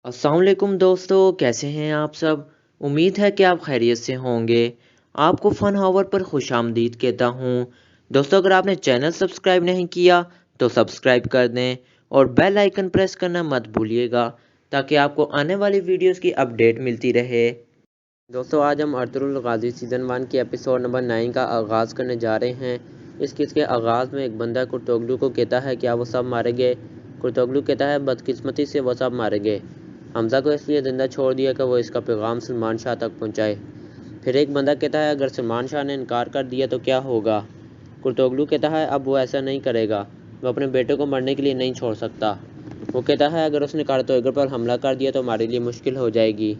अस्सलाम वालेकुम दोस्तों, कैसे हैं आप सब। उम्मीद है कि आप खैरियत से होंगे। आपको फ़न हावर पर खुशामदीद कहता हूँ। दोस्तों, अगर आपने चैनल सब्सक्राइब नहीं किया तो सब्सक्राइब कर दें और बेल आइकन प्रेस करना मत भूलिएगा ताकि आपको आने वाली वीडियोस की अपडेट मिलती रहे। दोस्तों, आज हम अर्तुगरुल गाज़ी सीज़न 1 के एपिसोड नंबर 9 का आगाज़ करने जा रहे हैं। इस किस के आगाज़ में एक बंदा कुर्तोगलू को कहता है क्या वो सब मारे गए। कुर्तोगलू कहता है बदकिस्मती से वो सब मारे गए। हमजा को इसलिए ज़िंदा छोड़ दिया कि वो इसका पैगाम सलमान शाह तक पहुंचाए। फिर एक बंदा कहता है अगर सलमान शाह ने इनकार कर दिया तो क्या होगा। कुर्तोगलू कहता है अब वो ऐसा नहीं करेगा, वो अपने बेटे को मरने के लिए नहीं छोड़ सकता। वो कहता है अगर उसने कारतोगर पर हमला कर दिया तो हमारे लिए मुश्किल हो जाएगी।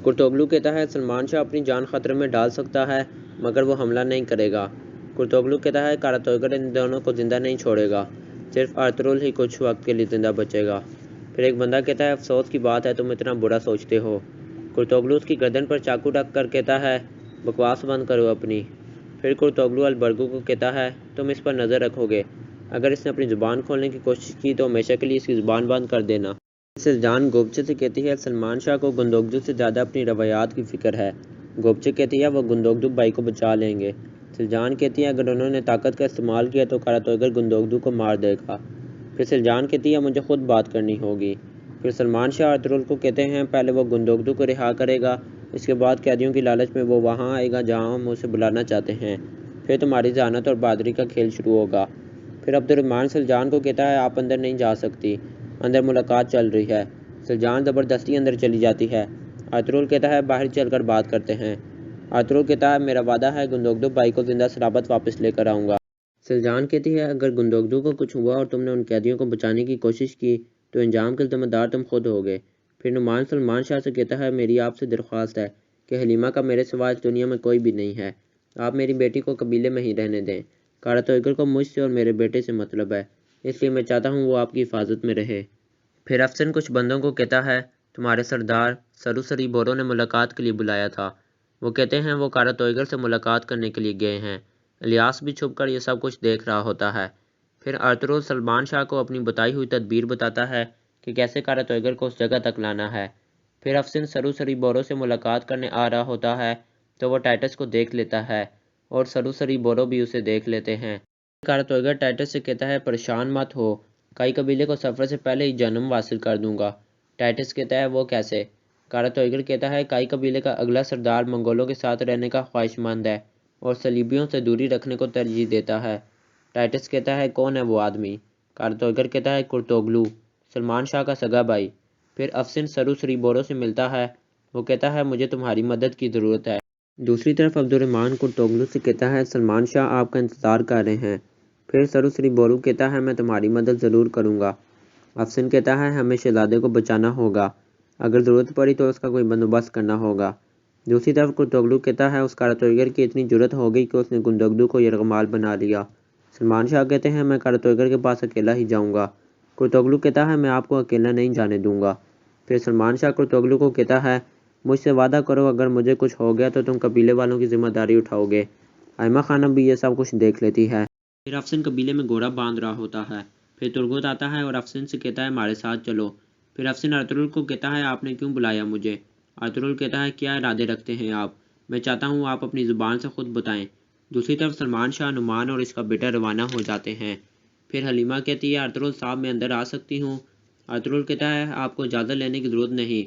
कुर्तोगलू कहता है सलमान शाह अपनी जान खतरे में डाल सकता है मगर वो हमला नहीं करेगा। कुर्तोगलू कहता है कारतोगर इन दोनों को ज़िंदा नहीं छोड़ेगा, सिर्फ अर्तुगरुल ही कुछ वक्त के लिए ज़िंदा बचेगा। फिर एक बंदा कहता है अफसोस की बात है तुम इतना बुरा सोचते हो। कुर्तोगलू उसकी गर्दन पर चाकू रख कर कहता है बकवास बंद करो अपनी। फिर कुर्तोगलू अलबर्गू को कहता है तुम इस पर नज़र रखोगे, अगर इसने अपनी ज़ुबान खोलने की कोशिश की तो हमेशा के लिए इसकी ज़ुबान बंद कर देना। सिलजान गोपचे से कहती है सलमान शाह को गुंदोगदू से ज़्यादा अपनी रवायात की फ़िक्र है। गोपचे कहती है वो गुंदोगदू भाई को बचा लेंगे। सिलजान कहती है अगर उन्होंने ताकत का इस्तेमाल किया तो कारतोगर गुंदोगदू को मार देगा। फिर सिलजान कहती है मुझे खुद बात करनी होगी। फिर सलमान शाह अर्तुगरुल को कहते हैं पहले वो गुंदोगदू को रिहा करेगा, इसके बाद कैदियों की लालच में वो वहाँ आएगा जहाँ हम उसे बुलाना चाहते हैं। फिर तुम्हारी जहानत और बहादुरी का खेल शुरू होगा। फिर अब्दुर्रहमान सिलजान को कहता है आप अंदर नहीं जा सकती, अंदर मुलाकात चल रही है। सिलजान ज़बरदस्ती अंदर चली जाती है। अर्तुगरुल कहता है बाहर चलकर बात करते हैं। अर्तुगरुल कहता है मेरा वादा है गुंदोगदू भाई को जिंदा सलामत वापस लेकर आऊँगा। सिलजान कहती है अगर गुंदोगदू को कुछ हुआ और तुमने उन कैदियों को बचाने की कोशिश की तो इंजाम के ज़िम्मेदार तुम खुद होगे। फिर नुमान सलमान शाह से कहता है मेरी आपसे दरख्वास्त है कि हलीमा का मेरे सिवा इस दुनिया में कोई भी नहीं है, आप मेरी बेटी को कबीले में ही रहने दें। कारतोगर को मुझसे और मेरे बेटे से मतलब है, इसलिए मैं चाहता हूँ वो आपकी हिफाजत में रहे। फिर अफसन कुछ बंदों को कहता है तुम्हारे सरदार सरूसरी बोरो ने मुलाकात के लिए बुलाया था। वो कहते हैं वो कारतोगर से मुलाकात करने के लिए गए हैं। इलियास भी छुपकर ये सब कुछ देख रहा होता है। फिर अर्तुगरुल सलमान शाह को अपनी बताई हुई तदबीर बताता है कि कैसे कारतोगर को उस जगह तक लाना है। फिर अफसन सरूसरी बोरो से मुलाकात करने आ रहा होता है तो वो टाइटस को देख लेता है और सरूसरी बोरो भी उसे देख लेते हैं। कारतोगर टाइटस से कहता है परेशान मत हो, कई कबीले को सफ़र से पहले ही जन्म हासिल कर दूंगा। टाइटस कहता है वो कैसे। कारतोगर कहता है कई कबीले का अगला सरदार मंगोलों के साथ रहने का ख्वाहिशमंद है और सलीबियों से दूरी रखने को तरजीह देता है। टाइटस कहता है कौन है वो आदमी। कारतोगर कहता है कुर्तोगलू, सलमान शाह का सगा भाई। फिर अफसन सरूसरी बोरो से मिलता है, वो कहता है मुझे तुम्हारी मदद की ज़रूरत है। दूसरी तरफ अब्दुर्रहमान कुर्तोगलू से कहता है सलमान शाह आपका इंतज़ार कर रहे हैं। फिर सरूसरी बोरो कहता है मैं तुम्हारी मदद ज़रूर करूँगा। अफसन कहता है हमें शहजादे को बचाना होगा, अगर ज़रूरत पड़ी तो उसका कोई बंदोबस्त करना होगा। दूसरी तरफ कुर्तोगलू कहता है उस कारतोगर की इतनी जुर्रत हो गई कि उसने गुंदोगदू को यरगमाल बना लिया। सलमान शाह कहते हैं मैं कारतोगर के पास अकेला ही जाऊँगा। कुर्तोगलू कहता है मैं आपको अकेला नहीं जाने दूँगा। फिर सलमान शाह कुर्तोगलू को कहता है मुझसे वादा करो अगर मुझे कुछ हो गया तो तुम कबीले वालों की जिम्मेदारी उठाओगे। आयमा खानम भी ये सब कुछ देख लेती है। फिर अफसन कबीले में घोड़ा बांध रहा होता है। फिर तुर्गुत आता है और अफसन से कहता है हमारे साथ चलो। फिर अफसन अर्तुगरुल को कहता है आपने क्यों बुलाया मुझे। अर्तुगरुल कहता है क्या इरादे रखते हैं आप, मैं चाहता हूँ आप अपनी ज़ुबान से खुद बताएं। दूसरी तरफ सलमान शाह नुमान और इसका बेटा रवाना हो जाते हैं। फिर हलीमा कहती है अर्तुगरुल साहब मैं अंदर आ सकती हूँ। अर्तुगरुल कहता है आपको इजाज़त लेने की ज़रूरत नहीं।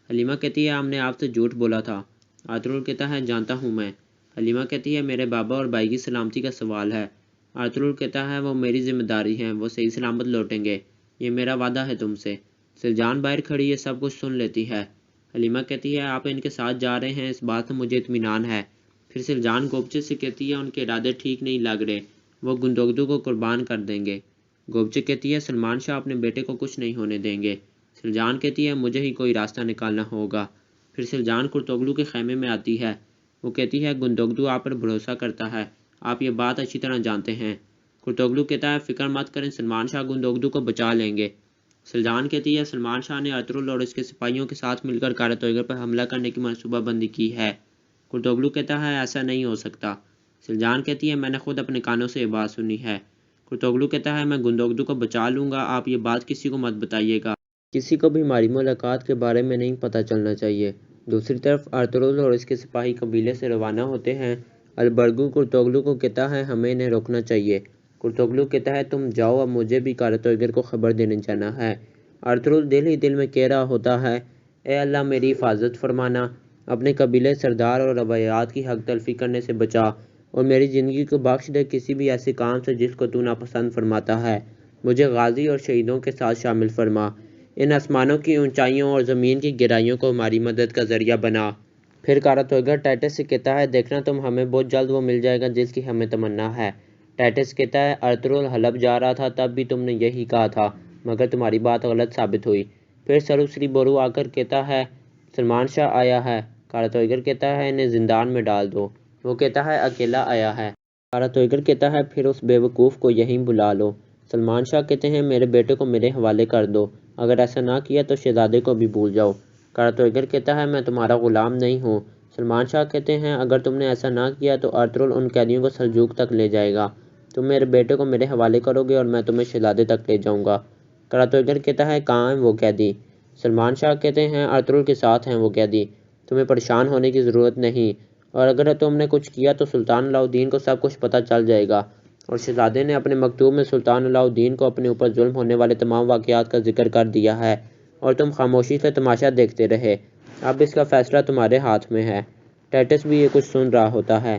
हलीमा कहती है हमने आपसे झूठ बोला था। अर्तुगरुल कहता है जानता हूँ मैं। हलीमा कहती है मेरे बाबा और भाई की सलामती का सवाल है। अर्तुगरुल कहता है वो मेरी जिम्मेदारी है, वो सही सलामत लौटेंगे, ये मेरा वादा है तुमसे। सिलजान बाहर खड़ी ये सब कुछ सुन लेती है। हलीमा कहती है आप इनके साथ जा रहे हैं इस बात से मुझे इत्मीनान है। फिर सिलजान गोपचे से कहती है उनके इरादे ठीक नहीं लग रहे, वो गुंदोगदू को कुर्बान कर देंगे। गोपचे कहती है सलमान शाह अपने बेटे को कुछ नहीं होने देंगे। सिलजान कहती है मुझे ही कोई रास्ता निकालना होगा। फिर सिलजान कुर्तोगलू के खेमे में आती है। वो कहती है गुंदोगदू आप पर भरोसा करता है, आप ये बात अच्छी तरह जानते हैं। कुर्तोगलू कहता है फिक्र मत करें सलमान शाह गुंदोगदू को बचा लेंगे। सिलजान कहती है सलमान शाह ने अर्तुगरुल और इसके सिपाहियों के साथ मिलकर कारतोगर पर हमला करने की मनसूबाबंदी की है। कुर्तोगलू कहता है ऐसा नहीं हो सकता। सिलजान कहती है मैंने खुद अपने कानों से ये बात सुनी है। कुर्तोगलू कहता है मैं गुंदोगदू को बचा लूँगा, आप ये बात किसी को मत बताइएगा। किसी को भी हमारी मुलाकात के बारे में नहीं पता चलना चाहिए। दूसरी तरफ अर्तुगरुल और इसके सिपाही कबीले से रवाना होते हैं। अलबर्गु कुर्तोगलु को कहता है हमें इन्हें रोकना चाहिए। कुर्तोगलु कहता है तुम जाओ, अब मुझे भी कारतोइगर को खबर देने जाना है। अर्तुगरुल दिल ही दिल में कह रहा होता है, ए अल्लाह मेरी हिफाजत फरमाना, अपने कबीले सरदार और रवायात की हक तलफी करने से बचा और मेरी ज़िंदगी को बख्श दे किसी भी ऐसे काम से जिसको तू नापसंद फरमाता है। मुझे गाजी और शहीदों के साथ शामिल फरमा। इन आसमानों की ऊंचाइयों और ज़मीन की गहराइयों को हमारी मदद का ज़रिया बना। फिर कारतोइगर टाइटस से कहता है देखना तुम, हमें बहुत जल्द वो मिल जाएगा जिसकी हमें तमन्ना है। टाइटस कहता है अर्तुगरुल हलब जा रहा था तब भी तुमने यही कहा था, मगर तुम्हारी बात गलत साबित हुई। फिर सरुसरी बोरू आकर कहता है सलमान शाह आया है। कारतोइगर कहता है इन्हें जिंदान में डाल दो। वो कहता है अकेला आया है। कारतोइगर कहता है फिर उस बेवकूफ़ को यहीं बुला लो। सलमान शाह कहते हैं मेरे बेटे को मेरे हवाले कर दो, अगर ऐसा ना किया तो शहजादे को भी भूल जाओ। कारतोइगर कहता है मैं तुम्हारा ग़ुलाम नहीं हूँ। सलमान शाह कहते हैं अगर तुमने ऐसा ना किया तो अर्तुगरुल उन कैदियों को सल्जूक तक ले जाएगा। तुम मेरे बेटे को मेरे हवाले करोगे और मैं तुम्हें शहजादे तक ले जाऊँगा। कारतोइगर कहता है कहाँ हैं वो कैदी। सलमान शाह कहते हैं अर्तुगरुल के साथ हैं वो कैदी, तुम्हें परेशान होने की ज़रूरत नहीं, और अगर तुमने कुछ किया तो सुल्तान अलाउद्दीन को सब कुछ पता चल जाएगा। और शहजादे ने अपने मकतूब में सुल्तान अलाउद्दीन को अपने ऊपर जुल्म होने वाले तमाम वाक़यात का जिक्र कर दिया है और तुम खामोशी से तमाशा देखते रहे। अब इसका फ़ैसला तुम्हारे हाथ में है। टाइटस भी ये कुछ सुन रहा होता है।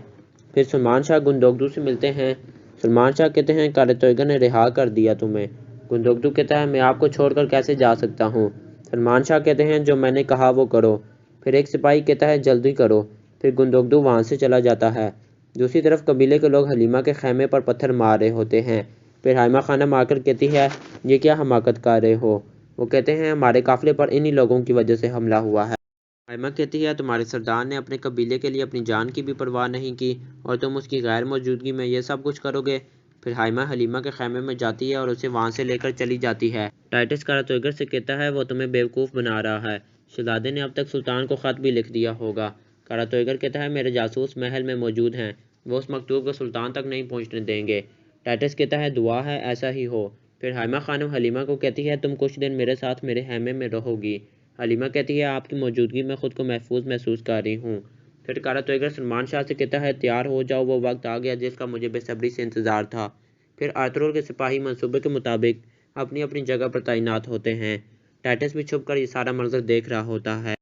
फिर सलमान शाह गुंदोगदू से मिलते हैं। सलमान शाह कहते हैं कारतोइगर ने रिहा कर दिया तुम्हें। गुंदोगदू कहता है मैं आपको छोड़कर कैसे जा सकता हूँ। सलमान शाह कहते हैं जो मैंने कहा वो करो। फिर एक सिपाही कहता है जल्दी करो। फिर गुंदोगदू वहाँ से चला जाता है। दूसरी तरफ कबीले के लोग हलीमा के खैमे पर पत्थर मार रहे होते हैं। फिर हाइमा खानम आकर कहती है ये क्या हमाकत कर रहे हो। वो कहते हैं हमारे काफिले पर इन्हीं लोगों की वजह से हमला हुआ है। हाइमा कहती है तुम्हारे सरदार ने अपने कबीले के लिए अपनी जान की भी परवाह नहीं की और तुम उसकी गैर मौजूदगी में ये सब कुछ करोगे। फिर हाइमा हलीमा के खैमे में जाती है और उसे वहाँ से लेकर चली जाती है। टाइटस कारतोइगर से कहता है वो तुम्हें बेवकूफ़ बना रहा है, शहजादे ने अब तक सुल्तान को ख़त भी लिख दिया होगा। कारतोइगर कहता है मेरे जासूस महल में मौजूद हैं, वो उस मकतूब को सुल्तान तक नहीं पहुँचने देंगे। टाइटस कहता है दुआ है ऐसा ही हो। फिर हाइमा खानम हलीमा को कहती है तुम कुछ दिन मेरे साथ मेरे हैमे में रहोगी। हलीमा कहती है आपकी मौजूदगी में ख़ुद को महफूज महसूस कर रही हूँ। फिर कारतोइगर सलमान शाह से कहता है तैयार हो जाओ, वो वक्त आ गया जिसका मुझे बेसब्री से इंतज़ार था। फिर अर्तुगरुल के सिपाही मंसूबे के मुताबिक अपनी अपनी जगह पर तैनात होते हैं। टाइटस भी छुप कर ये सारा मंजर देख रहा होता है।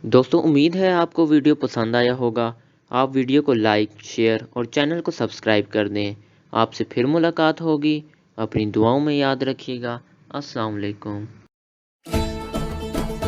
दोस्तों उम्मीद है आपको वीडियो पसंद आया होगा। आप वीडियो को लाइक, शेयर और चैनल को सब्सक्राइब कर दें। आपसे फिर मुलाकात होगी। अपनी दुआओं में याद रखिएगा। अस्सलाम वालेकुम।